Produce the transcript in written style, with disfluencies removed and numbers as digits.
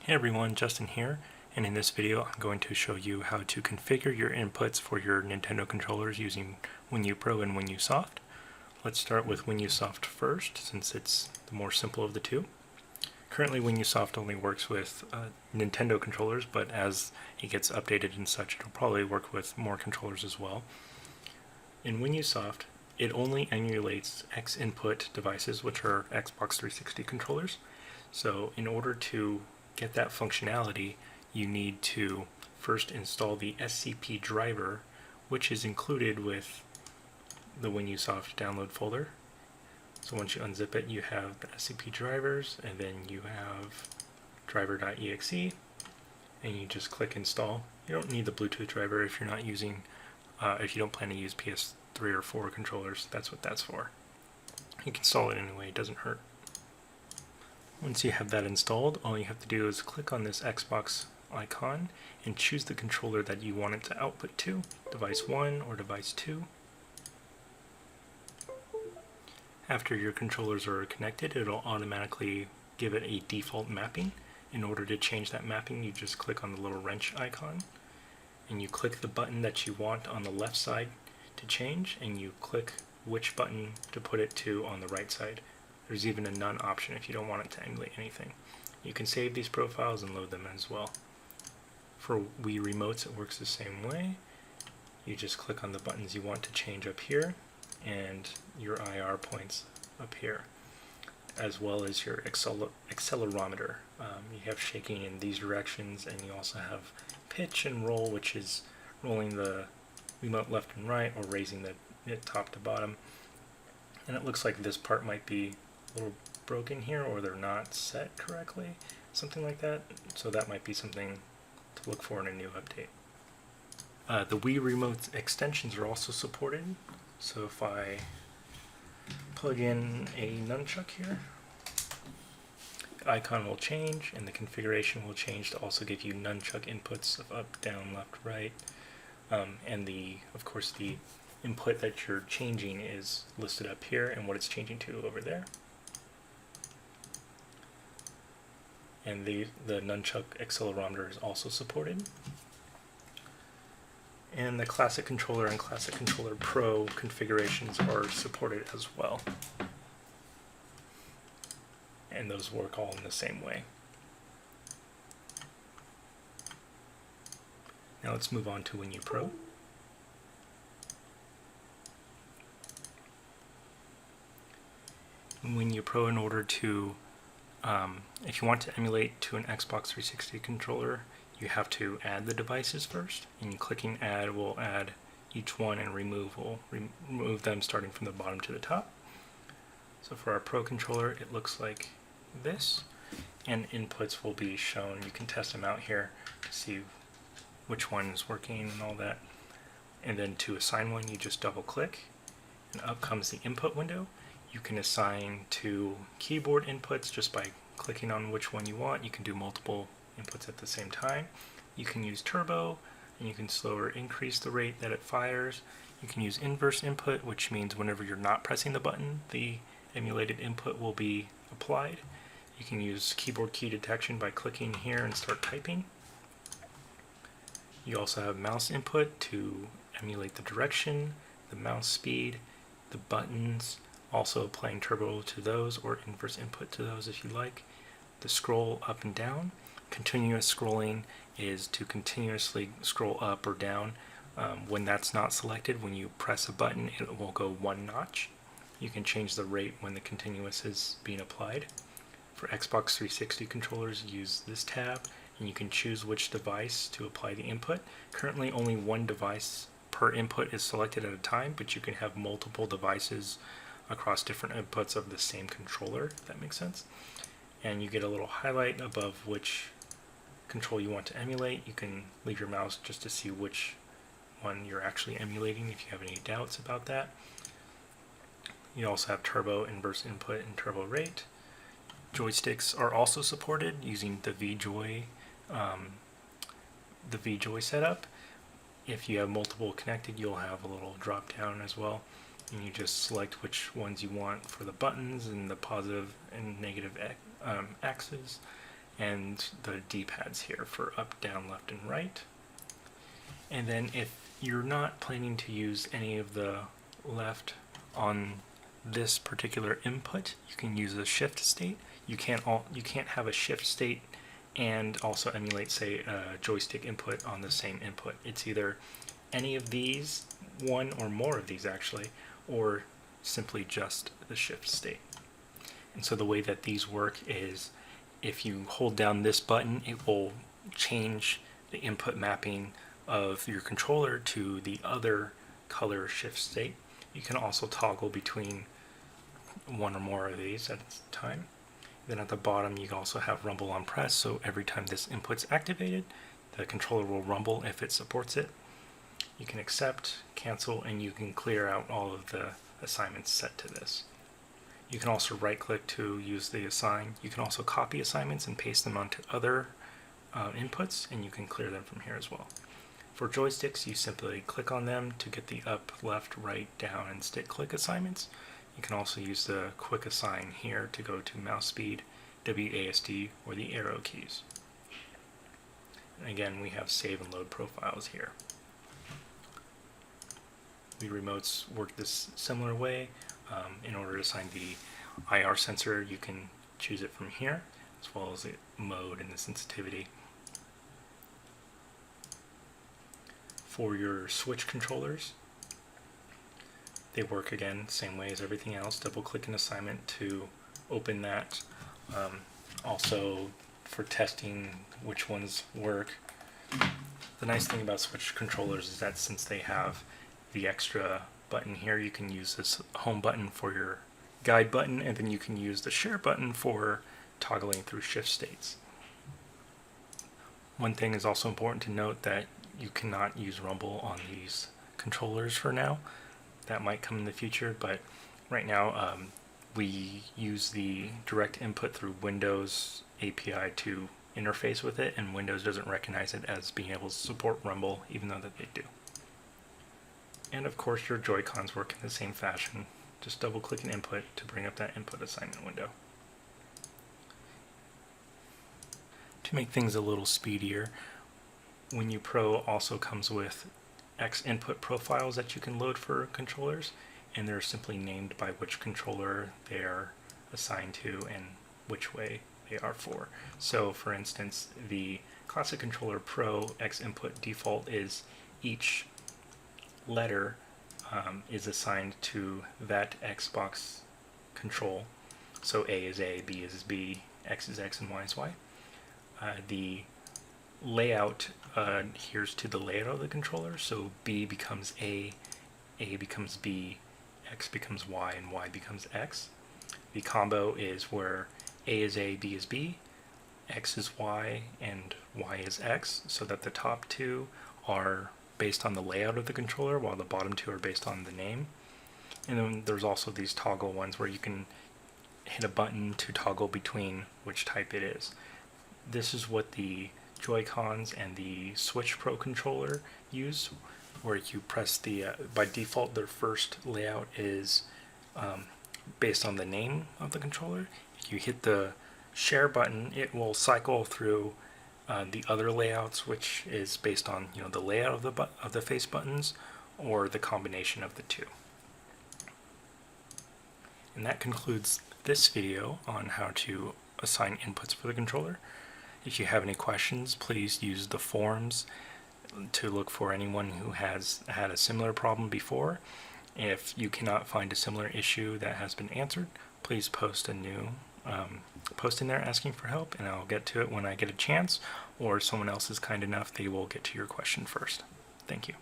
Hey everyone, Justin here, and in this video I'm going to show you how to configure your inputs for your Nintendo controllers using WiinUPro and WhenUSoft. Let's start with WhenUSoft first, since it's the more simple of the two. Currently WhenUSoft only works with Nintendo controllers, but as it gets updated and such, it'll probably work with more controllers as well. In WhenUSoft, it only emulates X input devices, which are Xbox 360 controllers. So in order to get that functionality, you need to first install the SCP driver, which is included with the WhenUSoft download folder. So once you unzip it, you have the SCP drivers, and then you have driver.exe, and you just click install. You don't need the Bluetooth driver if you're not using, if you don't plan to use PS3 or 4 controllers. That's what that's for. You can install it anyway, it doesn't hurt. Once you have that installed, all you have to do is click on this Xbox icon and choose the controller that you want it to output to, device 1 or device 2. After your controllers are connected, it'll automatically give it a default mapping. In order to change that mapping, you just click on the little wrench icon, and you click the button that you want on the left side to change, and you click which button to put it to on the right side. There's even a none option if you don't want it to emulate anything. You can save these profiles and load them as well. For Wii remotes, it works the same way. You just click on the buttons you want to change up here, and your IR points up here, as well as your accelerometer. You have shaking in these directions, and you also have pitch and roll, which is rolling the remote left and right or raising it top to bottom. And it looks like this part might be a little broken here, or they're not set correctly, something like that. So that might be something to look for in a new update. The Wii remote extensions are also supported. So if I plug in a nunchuck here, the icon will change and the configuration will change to also give you nunchuck inputs of up, down, left, right, and of course the input that you're changing is listed up here and what it's changing to over there. And the nunchuck accelerometer is also supported. And the Classic Controller and Classic Controller Pro configurations are supported as well. And those work all in the same way. Now let's move on to WhenUPro. In WhenUPro, in order to, if you want to emulate to an Xbox 360 controller, you have to add the devices first, and clicking add will add each one, and remove will remove them starting from the bottom to the top. So for our Pro controller, it looks like this, and inputs will be shown. You can test them out here to see which one is working and all that. And then to assign one, you just double click, and up comes the input window. You can assign to keyboard inputs just by clicking on which one you want. You can do multiple inputs at the same time. You can use turbo, and you can slow or increase the rate that it fires. You can use inverse input, which means whenever you're not pressing the button, the emulated input will be applied. You can use keyboard key detection by clicking here and start typing. You also have mouse input to emulate the direction, the mouse speed, the buttons, also applying turbo to those or inverse input to those if you like. The scroll up and down. Continuous scrolling is to continuously scroll up or down. When that's not selected, when you press a button, it will go one notch. You can change the rate when the continuous is being applied. For Xbox 360 controllers, use this tab, and you can choose which device to apply the input. Currently, only one device per input is selected at a time, but you can have multiple devices across different inputs of the same controller, if that makes sense. And you get a little highlight above which control you want to emulate. You can leave your mouse just to see which one you're actually emulating if you have any doubts about that. You also have turbo, inverse input, and turbo rate. Joysticks are also supported using the VJoy setup. If you have multiple connected, you'll have a little drop down as well, and you just select which ones you want for the buttons and the positive and negative axes, and the D-pads here for up, down, left, and right. And then if you're not planning to use any of the left on this particular input, you can use a shift state. You can't have a shift state and also emulate, say, a joystick input on the same input. It's either any of these, one or more of these actually, or simply just the shift state. And so the way that these work is if you hold down this button, it will change the input mapping of your controller to the other color shift state. You can also toggle between one or more of these at a time. Then at the bottom you also have rumble on press, so every time this input's activated, the controller will rumble if it supports it. You can accept, cancel, and you can clear out all of the assignments set to this. You can also right click to use the assign. You can also copy assignments and paste them onto other inputs, and you can clear them from here as well. For joysticks, you simply click on them to get the up, left, right, down, and stick click assignments. You can also use the quick assign here to go to mouse speed, WASD, or the arrow keys. And again, we have save and load profiles here. The remotes work this similar way. In order to assign the IR sensor, you can choose it from here, as well as the mode and the sensitivity. For your switch controllers, they work again same way as everything else. Double click an assignment to open that. Also for testing which ones work. The nice thing about switch controllers is that since they have the extra button here, you can use this home button for your guide button, and then you can use the share button for toggling through shift states. One thing is also important to note that you cannot use rumble on these controllers for now. That might come in the future, but right now we use the direct input through Windows API to interface with it, and Windows doesn't recognize it as being able to support rumble, even though that they do. And of course your Joy-Cons work in the same fashion. Just double click an input to bring up that input assignment window. To make things a little speedier, WhenUPro also comes with X input profiles that you can load for controllers, and they're simply named by which controller they are assigned to and which way they are for. So for instance, the Classic Controller Pro X input default is each letter is assigned to that Xbox control. So A is A, B is B, X is X, and Y is Y. The layout adheres to the layout of the controller, so B becomes A becomes B, X becomes Y, and Y becomes X. The combo is where A is A, B is B, X is Y, and Y is X, so that the top two are based on the layout of the controller, while the bottom two are based on the name. And then there's also these toggle ones where you can hit a button to toggle between which type it is. This is what the Joy-Cons and the Switch Pro controller use, where you press the, by default their first layout is based on the name of the controller. If you hit the share button, it will cycle through the other layouts, which is based on the layout of the face buttons or the combination of the two. And that concludes this video on how to assign inputs for the controller. If you have any questions, please use the forums to look for anyone who has had a similar problem before. If you cannot find a similar issue that has been answered, please post a new post in there asking for help, and I'll get to it when I get a chance, or someone else is kind enough, they will get to your question first. Thank you.